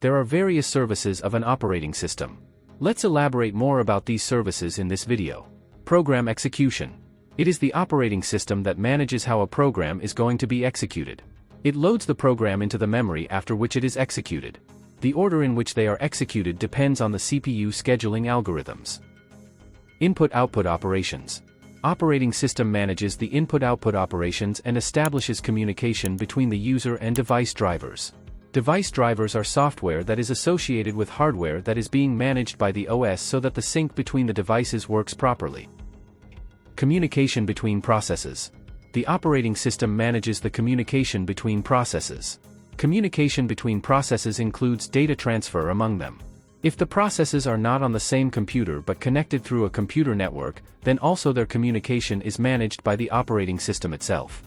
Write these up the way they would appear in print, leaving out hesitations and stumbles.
There are various services of an operating system. Let's elaborate more about these services in this video. Program execution. It is the operating system that manages how a program is going to be executed. It loads the program into the memory after which it is executed. The order in which they are executed depends on the CPU scheduling algorithms. Input-output operations. Operating system manages the input-output operations and establishes communication between the user and device drivers. Device drivers are software that is associated with hardware that is being managed by the OS so that the sync between the devices works properly. Communication between processes. The operating system manages the communication between processes. Communication between processes includes data transfer among them. If the processes are not on the same computer but connected through a computer network, then also their communication is managed by the operating system itself.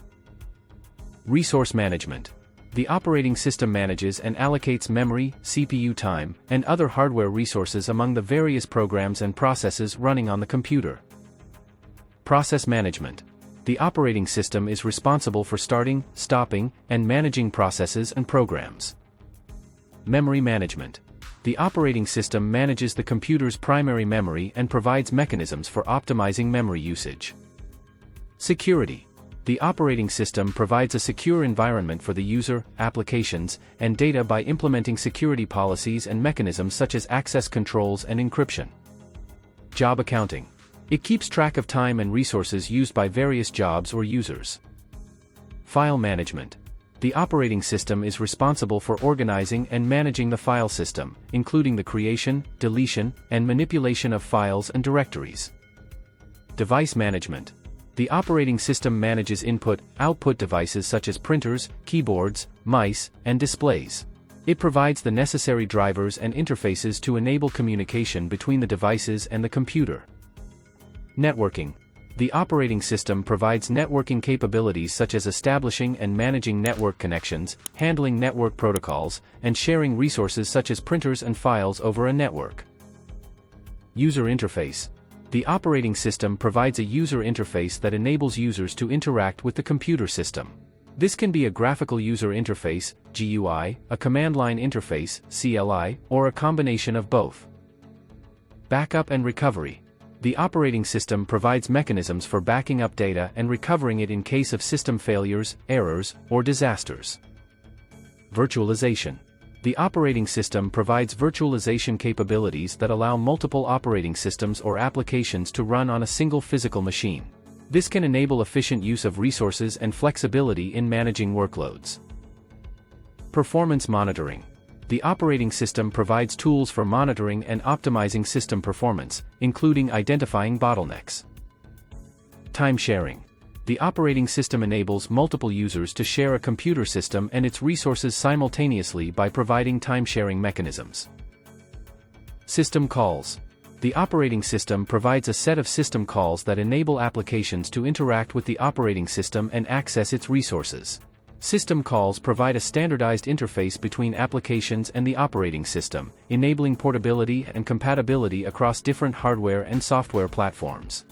Resource management. The operating system manages and allocates memory, CPU time, and other hardware resources among the various programs and processes running on the computer. Process management. The operating system is responsible for starting, stopping, and managing processes and programs. Memory management. The operating system manages the computer's primary memory and provides mechanisms for optimizing memory usage. Security. The operating system provides a secure environment for the user, applications, and data by implementing security policies and mechanisms such as access controls and encryption. Job accounting. It keeps track of time and resources used by various jobs or users. File management. The operating system is responsible for organizing and managing the file system, including the creation, deletion, and manipulation of files and directories. Device management. The operating system manages input-output devices such as printers, keyboards, mice, and displays. It provides the necessary drivers and interfaces to enable communication between the devices and the computer. Networking. The operating system provides networking capabilities such as establishing and managing network connections, handling network protocols, and sharing resources such as printers and files over a network. User interface. The operating system provides a user interface that enables users to interact with the computer system. This can be a graphical user interface, GUI, a command line interface, CLI, or a combination of both. Backup and recovery. The operating system provides mechanisms for backing up data and recovering it in case of system failures, errors, or disasters. Virtualization. The operating system provides virtualization capabilities that allow multiple operating systems or applications to run on a single physical machine. This can enable efficient use of resources and flexibility in managing workloads. Performance monitoring. The operating system provides tools for monitoring and optimizing system performance, including identifying bottlenecks. Time sharing. The operating system enables multiple users to share a computer system and its resources simultaneously by providing time-sharing mechanisms. System calls. The operating system provides a set of system calls that enable applications to interact with the operating system and access its resources. System calls provide a standardized interface between applications and the operating system, enabling portability and compatibility across different hardware and software platforms.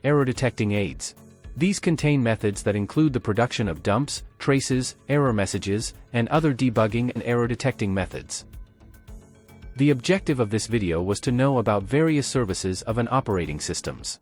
Error detecting aids. These contain methods that include the production of dumps, traces, error messages, and other debugging and error detecting methods. The objective of this video was to know about various services of an operating systems.